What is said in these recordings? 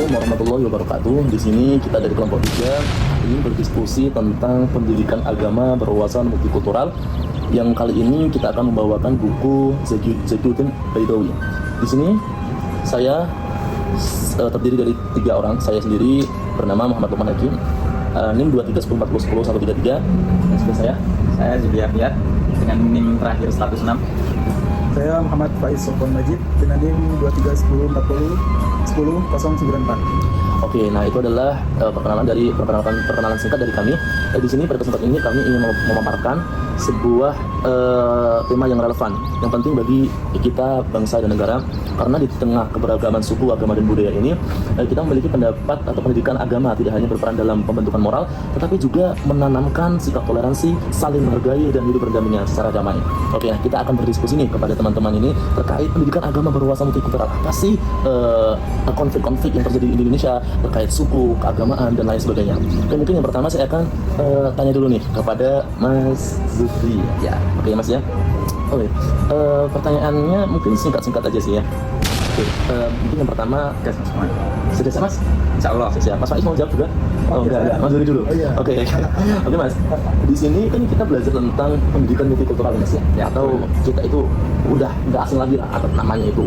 Assalamualaikum warahmatullahi wabarakatuh. Di sini kita dari kelompok 3 ingin berdiskusi tentang pendidikan agama berwawasan multikultural. Yang kali ini kita akan membawakan buku Zainuddin Baidawi. Di sini saya terdiri dari 3 orang. Saya sendiri bernama Muhammad Lukman Hakim, NIM 231040101133. Dan sebelah saya Zubi Afiat dengan NIM terakhir 106. Saya Muhammad Faiz Sofwan Majid dengan NIM 2310401094. Oke, nah itu adalah perkenalan singkat dari kami. Di sini pada kesempatan ini kami ingin memaparkan sebuah tema yang relevan, yang penting bagi kita bangsa dan negara, karena di tengah keberagaman suku, agama dan budaya ini kita memiliki pendapat atau pendidikan agama tidak hanya berperan dalam pembentukan moral, tetapi juga menanamkan sikap toleransi, saling menghargai dan hidup berdampingan secara damai. Oke, nah kita akan berdiskusi nih kepada teman-teman ini terkait pendidikan agama berwawasan multikultural. Apa sih konflik-konflik yang terjadi di Indonesia terkait suku, keagamaan dan lain sebagainya. Oke, mungkin yang pertama saya akan tanya dulu nih kepada Mas Zufri. Ya, oke Mas ya. Oke, pertanyaannya mungkin singkat-singkat aja sih ya. Oke, mungkin yang pertama, sudah siap Mas? Insya Allah siap. Mas Faiz mau jawab juga? Oh enggak, Mas Zuri dulu. Oke, oke Mas. Di sini kan kita belajar tentang pendidikan multikultural Mas ya. Atau kita itu udah nggak asing lagi lah, atau namanya itu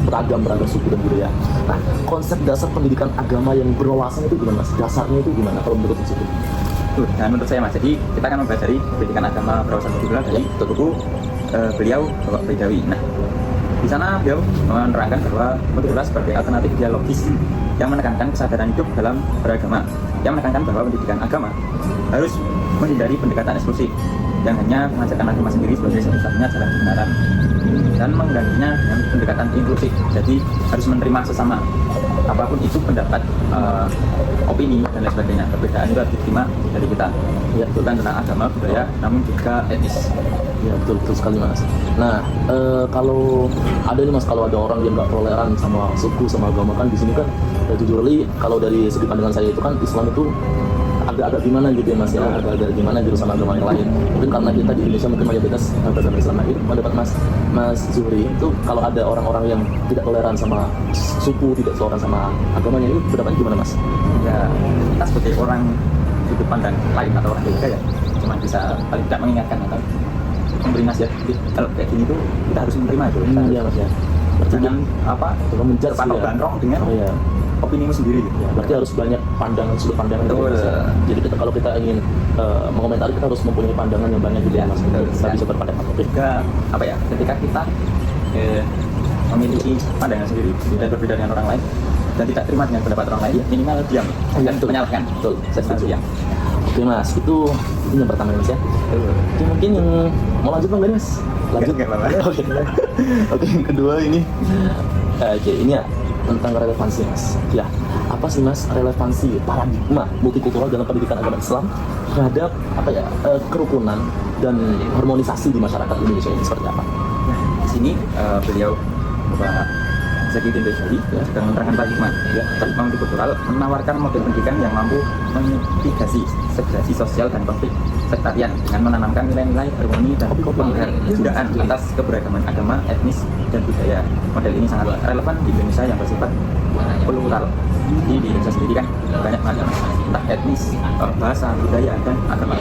beragam suku dan budaya. Nah, konsep dasar pendidikan agama yang berwawasan itu gimana Mas? Dasarnya itu gimana kalau menurut Mas itu? Nah, menurut saya Mas, jadi kita akan mempelajari pendidikan agama berwawasan multikultural dari buku beliau Bapak Baidawi. Nah, di sana beliau menerangkan bahwa multikultural sebagai alternatif dialogis yang menekankan kesadaran hidup dalam beragama, yang menekankan bahwa pendidikan agama harus menghindari pendekatan eksklusif yang hanya mengajarkan agama sendiri sebagai satu-satunya jalan kebenaran, dan menggantinya dengan pendekatan inklusif. Jadi harus menerima sesama, apapun itu pendapat, opini dan lain sebagainya. Perbedaan itu harus diterima dari kita, ya, bukan tentang agama, budaya, namun juga etnis. Ya betul sekali Mas. Nah, kalau ada nih Mas, kalau ada orang yang nggak toleran sama suku, sama agama, kan di sini kan jujur li, kalau dari segi pandangan saya itu kan Islam itu agak gimana gitu ya Mas ya, agak gimana gitu sama agama yang lain. Mungkin karena kita di Indonesia mungkin mayoritas beragama Islam. Nah, itu pendapat Mas Zuhri itu kalau ada orang-orang yang tidak toleran sama suku, tidak toleran sama agamanya, itu pendapatnya gimana Mas? Ya, kita sebagai orang sudut pandang lain atau orang berbeda ya, cuma bisa paling tidak mengingatkan atau memberi nasihat. Kalau kayak gini tuh kita harus menerima itu. Iya Mas ya. Jangan terpatok bandrong dengan opinimu sendiri gitu. Ya, berarti harus banyak sudut pandangan gitu Mas ya. Jadi kalau kita ingin mengomentari, kita harus mempunyai pandangan yang banyak gitu ya Mas. Kita bisa berpandangan. Ketika kita memiliki pandangan sendiri dan berbeda dengan orang lain dan tidak terima dengan pendapat orang lain, minimal diam dan menyalahkan. Betul, saya setuju ya. Oke Mas, itu yang pertama Mas ya. Oke, mungkin yang mau lanjut nggak Mas? Lanjut nggak apa-apa. Oke, yang kedua ini, ini ya tentang relevansi Mas. Ya, apa sih Mas relevansi paradigma multikultural dalam pendidikan agama Islam terhadap kerukunan dan harmonisasi di masyarakat Indonesia ini seperti apa? Nah, di sini beliau Bapak Zainuddin Baidawi sedang menerangkan paradigma multikultural, menawarkan model pendidikan yang mampu memitigasi segregasi sosial dan konflik sektarian dengan menanamkan nilai-nilai harmoni dan penghargaan atas keberagaman agama, etnis, dan budaya. Model ini sangat relevan di Indonesia yang bersifat plural. Di Indonesia sendiri kan banyak macam, entah etnis, bahasa, budaya, dan agama.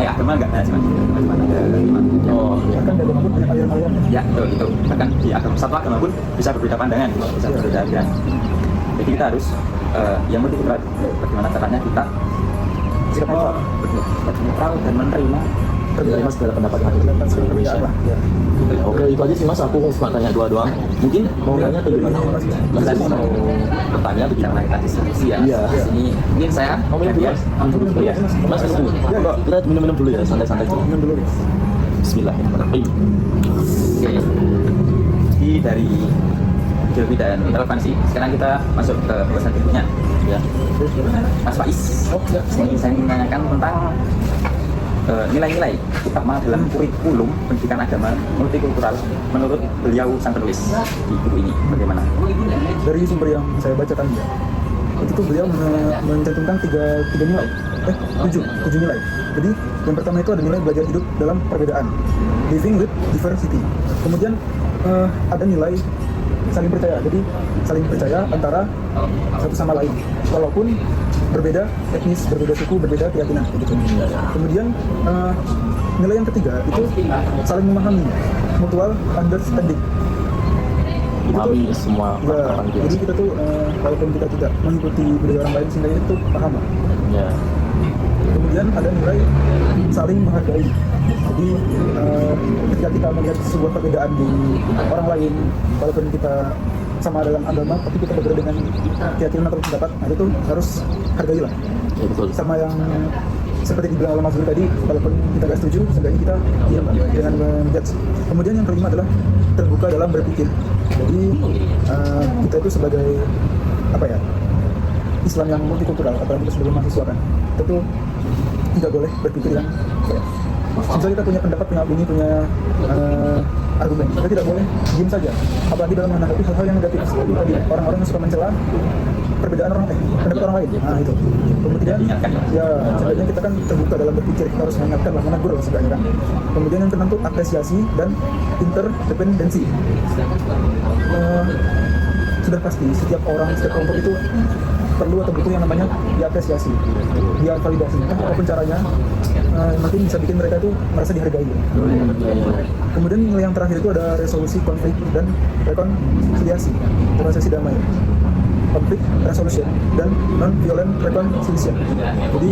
Agama enggak ada cuma ada 5. Oh, ya kan Agama pun banyak aliran-aliran. Ya, itu bahkan di satu agama pun bisa berbeda pandangan, bisa berbeda aliran. Jadi kita harus yang multikultural, bagaimana caranya kita netral dan menerima segala pendapat Indonesia. Oke, itu aja sih Mas, aku cuma tanya dua doang. Mungkin mau nanya atau gimana? Mas mau bertanya atau gimana? tadi diskusi ya. Iya. Sini mungkin saya Mau minum dulu Mas? Iya. Mas dulu. Kita minum dulu ya, santai-santai dulu. Minum dulu. Bismillahirrahmanirrahim. Oke. Jadi dari geografi dan relevansi, sekarang kita masuk ke bahasan berikutnya. Ya. Mas Faiz, saya ingin menanyakan tentang nilai-nilai utama dalam kurikulum pendidikan agama multikultural menurut beliau sang penulis di buku ini, bagaimana? Dari sumber yang saya baca tadi ya, itu tuh beliau mencantumkan tiga nilai, 7 nilai. Jadi yang pertama itu ada nilai belajar hidup dalam perbedaan, living with diversity. Kemudian ada nilai saling percaya. Jadi saling percaya antara satu sama lain, walaupun berbeda etnis, berbeda suku, berbeda keyakinan gitu. Kemudian nilai yang ketiga itu saling memahami, mutual understanding. Memahami semua Ya, orang jadi gitu. kita tuh walaupun kita tidak mengikuti budaya orang lain, sehingga itu paham lah. Ya. Kemudian ada nilai saling menghargai. Jadi ketika kita melihat sebuah perbedaan di orang lain, walaupun kita sama dalam agama, tapi kita berbeda dengan keyakinan atau pendapat, nah itu harus hargailah. Ya, betul. Sama yang seperti dibilang oleh Mas Zuri tadi, walaupun kita nggak setuju, seenggaknya kita diam dengan menjudge. Kemudian yang kelima adalah terbuka dalam berpikir. Jadi kita itu sebagai apa ya, Islam yang multikultural, apalagi kita sebagai mahasiswa kan, kita tuh tidak boleh berpikir yang apa ya, misalnya kita punya pendapat, punya opini, punya argumen, kita tidak boleh diam saja, apalagi dalam menanggapi hal-hal yang negatif. Seperti tadi orang-orang yang suka mencela perbedaan pendapat orang lain. Nah itu. Kemudian ya sebenarnya kita kan terbuka dalam berpikir, kita harus mengingatkan lah, menegur lah sebenarnya kan. Kemudian yang keenam itu apresiasi dan interdependensi. Sudah pasti setiap orang, setiap kelompok itu perlu atau butuh yang namanya diapresiasi, dia validasi, apapun caranya, makin bisa bikin mereka itu merasa dihargai. Kemudian nilai yang terakhir itu ada resolusi konflik dan rekonsiliasi, resolusi damai, konflik resolution dan non-violent reconciliation. Jadi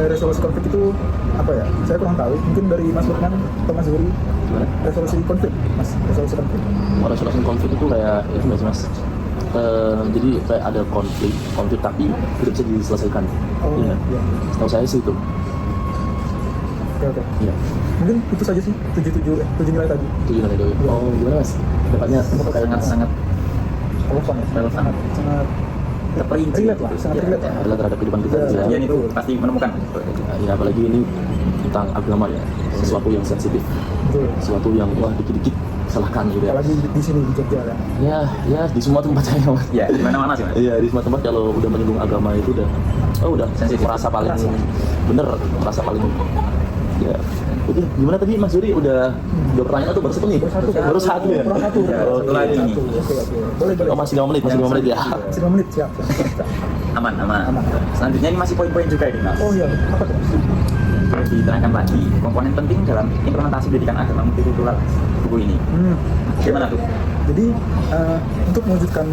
resolusi konflik itu apa ya? Saya kurang tahu. Mungkin dari Mas Lukman atau Mas Zuri. Resolusi konflik, Mas. Resolusi konflik. Resolusi konflik itu kayak itu nggak sih, Mas? Jadi kayak ada konflik tapi tidak bisa diselesaikan. Oh, Iya. iya. Setahu saya sih itu. Oke. Iya. Mungkin itu saja sih 7 nilai tadi. Itu gimana itu? Oh, gimana, Mas? Dapatnya sangat Relevan ya. Relevan. Sangat terperinci relate lah, sangat relate. adalah terhadap kehidupan kita. Iya. Ya. Kalian itu pasti menemukan. Ya, apalagi ini tentang agama ya, sesuatu yang sensitif, Betul. sesuatu yang wah dikit-dikit salahkan gitu ya. Apalagi di sini di Jogja kan. Ya di semua tempat saya, Mas. Ya, di mana-mana sih, Mas. Iya, di semua tempat kalau udah menyinggung agama itu udah Sensitif. merasa paling bener, merasa paling ya. Oke, gimana tadi Mas Zuri udah pertanyaan tuh baru satu nih? Baru satu ya? Kurang satu. Ya, Oke, satu lagi nih. Oke. Boleh. Oh, masih 5 menit ya. Masih 5 menit, siap. Aman. Aman. Selanjutnya ini masih poin-poin juga ini, Mas. Oh iya, apa tuh? Diterangkan lagi komponen penting dalam implementasi pendidikan agama multikultural buku ini. Gimana tuh? Jadi untuk mewujudkan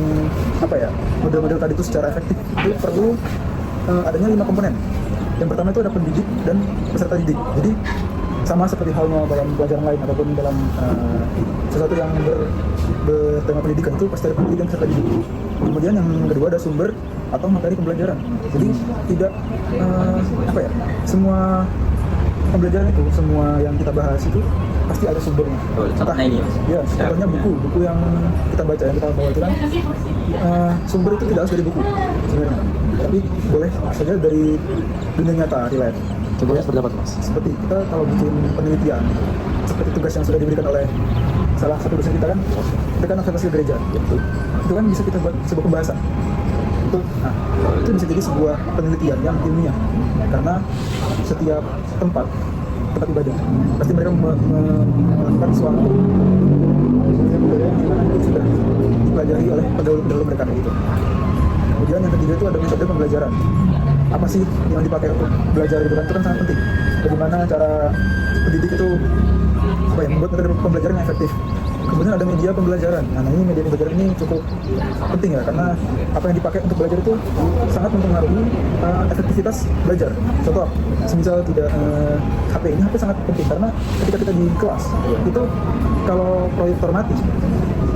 apa ya, model-model tadi itu secara efektif itu perlu adanya 5 komponen. Yang pertama itu ada pendidik dan peserta didik. Jadi sama seperti halnya dalam pelajaran lain ataupun dalam sesuatu yang bertema pendidikan, itu pasti ada pendidik dan peserta didik. Kemudian yang kedua ada sumber atau materi pembelajaran. Jadi tidak apa ya, semua pembelajaran itu, semua yang kita bahas itu pasti ada sumbernya. Contohnya ini, Mas. Ya, contohnya buku yang kita baca, yang kita bawa itu kan sumber itu tidak harus dari buku sebenarnya, tapi boleh saja dari dunia nyata, real life. Contohnya seperti apa, Mas? Seperti kita kalau bikin penelitian, seperti tugas yang sudah diberikan oleh salah satu dosen kita kan, kita kan observasi gereja, itu kan bisa kita buat sebuah pembahasan. Itu bisa jadi sebuah penelitian yang ilmiah, karena setiap tempat ibadah pasti mereka melakukan suatu budaya yang dimana itu sudah dipelajari oleh pendahulu mereka gitu. Kemudian yang ketiga itu ada metode pembelajaran. Apa sih yang dipakai untuk belajar itu kan sangat penting. Bagaimana cara pendidik itu membuat metode pembelajaran yang efektif. Kemudian ada media pembelajaran. Nah ini media pembelajaran ini cukup penting ya, karena apa yang dipakai untuk belajar itu sangat mempengaruhi efektivitas belajar. Contoh, semisal tidak HP, ini HP sangat penting karena ketika kita di kelas itu kalau proyektor mati,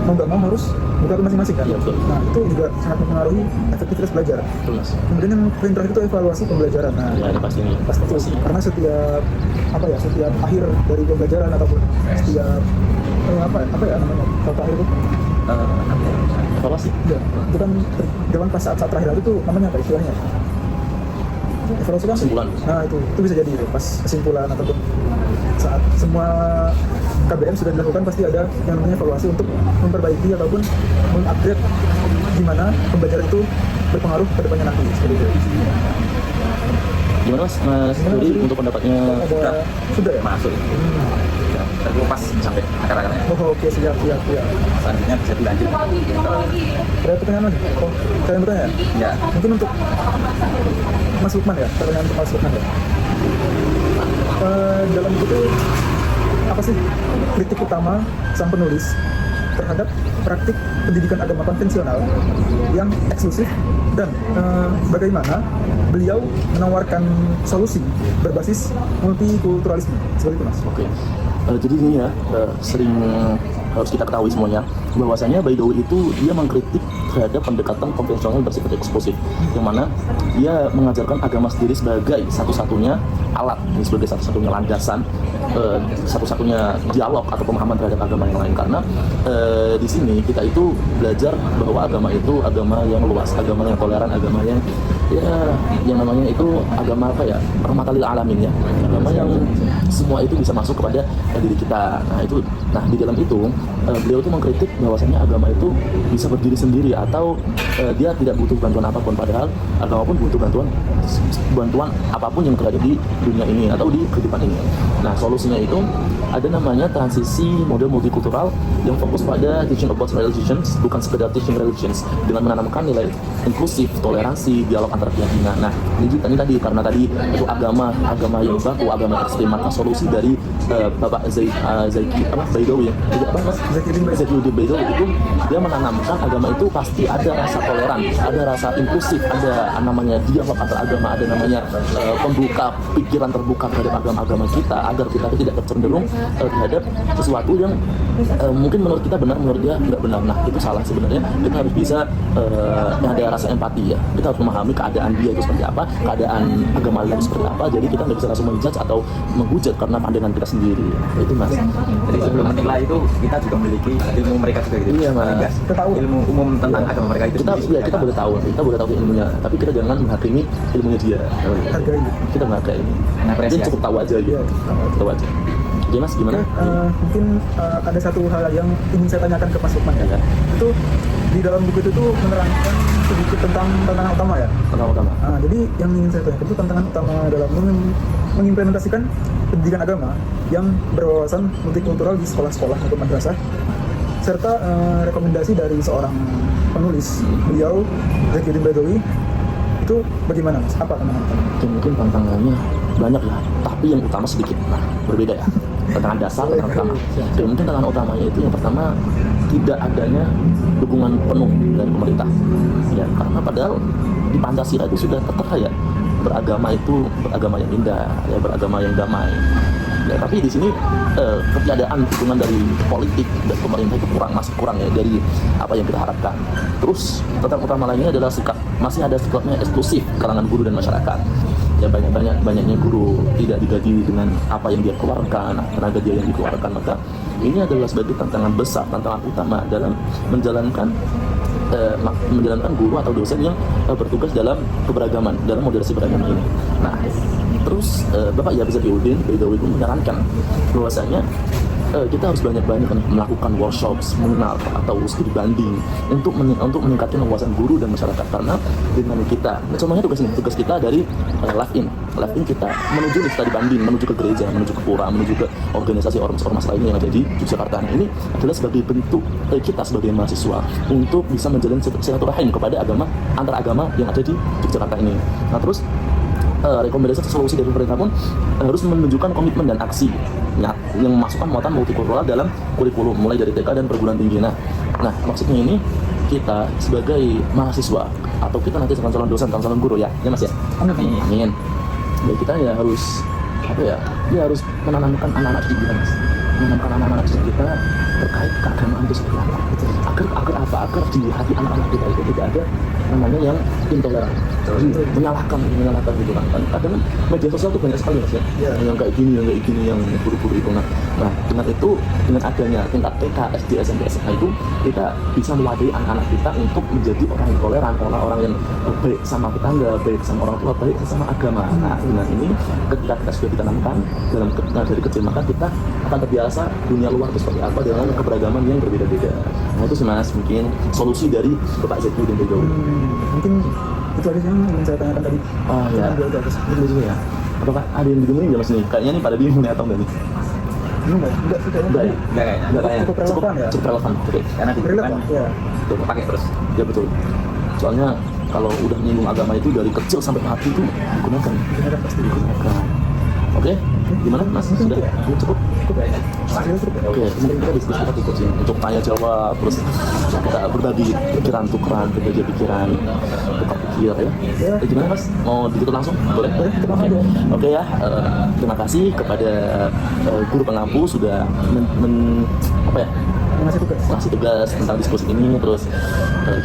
mau nggak mau harus buka ke masing-masing kan. Iya, betul. Nah itu juga sangat mempengaruhi efektivitas belajar. Betul, Mas. Kemudian yang paling terakhir itu evaluasi pembelajaran. Nah, Ya, ada pastinya. pasti karena setiap setiap akhir dari pembelajaran ataupun setiap apa ya namanya kalau akhir itu Evaluasi. ya itu kan dalam pas saat terakhir itu namanya apa istilahnya, evaluasi kan. Kesimpulan. Nah itu bisa jadi itu pas kesimpulan ataupun saat semua KBM sudah dilakukan, pasti ada yang namanya evaluasi untuk memperbaiki ataupun mengupgrade gimana pembelajaran itu berpengaruh ke depannya nanti seperti itu. Gimana, Mas? Mas Zuri untuk pendapatnya? Ada sudah ya. Masuk. Ya. terkelupas sampai akar-akarnya. Oh, oke, siap. Selanjutnya bisa dilanjut. Ada pertanyaan lagi? Oh, kalian bertanya ya? Ya, Mungkin untuk Mas Lukman ya, pertanyaan untuk Mas Lukman ya. Dalam buku itu apa sih kritik utama sang penulis terhadap praktik pendidikan agama konvensional yang eksklusif dan bagaimana beliau menawarkan solusi berbasis multikulturalisme seperti itu, Mas? Oke. Jadi ini ya, sering harus kita ketahui semuanya bahwasanya Baidawi itu dia mengkritik terhadap pendekatan konvensional bersifat eksklusif, yang mana dia mengajarkan agama sendiri sebagai satu-satunya alat, sebagai satu-satunya landasan, satu-satunya dialog atau pemahaman terhadap agama yang lain. Karena di sini kita itu belajar bahwa agama itu agama yang luas, agama yang toleran, agama yang yang namanya itu agama apa ya, rahmatan lil alamin ya, agama yang semua itu bisa masuk kepada diri kita. Nah di dalam itu beliau itu mengkritik bahwasanya agama itu bisa berdiri sendiri atau dia tidak butuh bantuan apapun, padahal agama pun butuh bantuan apapun yang terjadi di dunia ini atau di kehidupan ini. Nah solusinya itu ada namanya transisi model multikultural yang fokus pada teaching about religions, bukan sekedar teaching religions, dengan menanamkan nilai inklusif, toleransi, dialog antar keyakinan. Nah ini tadi karena tadi itu agama yang baku, agama ekstrem, maka solusi dari Bapak Baidawi ya, Zainuddin Baidawi itu dia menanamkan agama itu pasti ada rasa toleran, ada rasa inklusif, ada namanya dialog antar agama, ada namanya pembuka pikiran terbuka terhadap agama-agama kita agar kita tidak tercenderung terhadap sesuatu yang mungkin menurut kita benar, menurut dia tidak benar. Nah itu salah sebenarnya. Kita harus bisa ada rasa empati ya. Kita harus memahami keadaan dia itu seperti apa, keadaan agama lain seperti apa. Jadi kita nggak bisa langsung menjudge atau menghujat karena pandangan kita sendiri. Itu Mas. Jadi sebelum menilai itu kita juga memiliki ilmu mereka juga gitu. Iya Mas. Kita tahu Ilmu umum tentang agama mereka itu. Kita boleh tahu ilmunya, tapi kita jangan menghakimi ilmunya dia. hargai. Kita menghargai ini. Jadi cukup tahu aja gitu. Tahu aja. Oke Mas, gimana? Mungkin ada satu hal yang ingin saya tanyakan ke Mas Lukman ya. Ya. Itu di dalam buku itu tuh menerangkan sedikit tentang tantangan utama ya. Pertama-tama. Jadi yang ingin saya tanyakan itu tantangan utama dalam mengimplementasikan pendidikan agama yang berwawasan multikultural di sekolah-sekolah atau madrasah, serta rekomendasi dari seorang penulis, beliau Zainuddin Baidawi, itu bagaimana Mas? Apa tantangan utama? Mungkin tantangannya banyak ya, tapi yang utama sedikit. Nah, berbeda ya. Tantangan dasar, tantangan utama. Jadi mungkin tantangan utamanya itu yang pertama, tidak adanya dukungan penuh dari pemerintah. Ya, karena padahal di Pancasila itu sudah tertera ya, beragama itu beragama yang indah, ya beragama yang damai. Ya, tapi di sini ketiadaan dukungan dari politik dan pemerintah itu masih kurang ya dari apa yang kita harapkan. Terus tantangan utama lainnya adalah masih ada sikapnya eksklusif kalangan guru dan masyarakat. Ya banyaknya guru tidak digaji dengan apa yang dia keluarkan, tenaga dia yang dikeluarkan. Maka ini adalah sebagai tantangan besar, tantangan utama dalam menjalankan guru atau dosen yang bertugas dalam keberagaman, dalam moderasi beragama ini. Nah, terus Bapak Zainuddin Baidawi itu menyarankan bahwasanya kita harus banyak-banyak melakukan workshop, seminar atau studi banding untuk meningkatkan wawasan guru dan masyarakat. Karena dengan kita, contohnya tugas kita dari live in kita menuju studi banding, menuju ke gereja, menuju ke pura, menuju ke organisasi ormas lainnya yang ada di Yogyakarta. Ini adalah sebagai bentuk kita sebagai mahasiswa untuk bisa menjalin silaturahim kepada antar agama yang ada di Yogyakarta ini. Nah terus rekomendasi solusi dari pemerintah pun harus menunjukkan komitmen dan aksi yang memasukkan muatan multikultural dalam kurikulum mulai dari TK dan perguruan tinggi. Nah maksudnya ini kita sebagai mahasiswa atau kita nanti calon dosen, calon guru ya Mas ya. Amin. Dan kita ya harus harus menanamkan anak-anak kita Mas. Menanamkan anak-anak kita terkait keagamaan itu seperti apa. Agar di hati anak-anak kita itu tidak ada namanya yang intoleran, menyalahkan gitu kan. Kadang media sosial itu banyak sekali Mas ya, yang kayak gini, yang buru-buru itu. Nah dengan adanya tingkat TK, SD, SMP, SMA itu kita bisa mewadai anak-anak kita untuk menjadi orang yang toleran, orang yang baik sama tetangga, baik sama orang tua, baik sama agama. Nah dengan ini ketika kita sudah ditanamkan dari kecil, maka kita akan terbiasa dunia luar itu seperti apa dengan keberagaman yang berbeda-beda. Nah itu sih Mas, mungkin solusi dari Bapak Zainuddin Baidawi. Mungkin itu aja yang ingin saya tanyakan tadi. Oh ya, itu ya. Apakah ada yang didengerin ya Mas nih? Kayaknya nih pada bingung nih atau enggak nih? bingung nggak? Enggak sih kayaknya. Enggak ya? Enggak kayaknya. Enggak kayaknya. Cukup relevan ya? Cukup relevan. Oke. Karena di Relevan, kan ya. pakai terus. Ya betul. Soalnya kalau udah nyinggung agama itu dari kecil sampai mati itu digunakan. Benar pasti. Digunakan. Oke, gimana Mas? Sudah cukup? Cukup ya? Hasilnya cukup ya? Oke, kemudian kita diskusi kita cukup sih untuk tanya jawab, terus kita berbagi pikiran, tukeran, berbagi pikiran, tukar pikir ya. Gimana Mas? Mau ditutup langsung? Boleh? Boleh, tutup langsung aja. Oke ya, terima kasih kepada guru pengampu sudah apa ya? Mengasih tugas. Ngasih tugas tentang diskusi ini, terus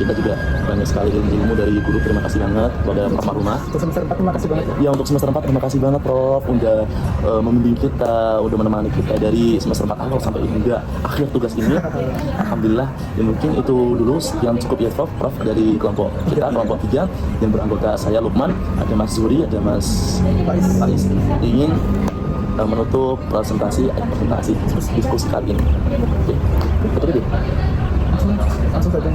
kita juga banyak sekali ilmu dari guru. Terima kasih banget kepada Prof Marumah. Untuk semester 4 terima kasih banget ya. Ya, untuk semester 4 terima kasih banget Prof udah membimbing kita, udah menemani kita dari semester 4 awal sampai hingga akhir tugas ini. Alhamdulillah. Ya mungkin itu dulu yang cukup ya Prof dari kelompok kita, kelompok 3 yang beranggota saya Lukman, ada Mas Zuri, ada Mas Faiz. Ingin menutup presentasi diskusi kali ini. Oke. Betul itu. Langsung saja.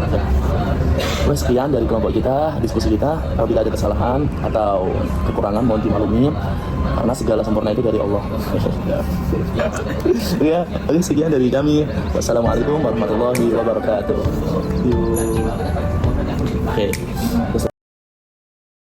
Oke, sekian dari kelompok kita, diskusi kita. Apabila ada kesalahan atau kekurangan mohon dimaklumi karena segala sempurna itu dari Allah. Ya, oke, sekian dari kami. Wassalamualaikum warahmatullahi wabarakatuh. Oke.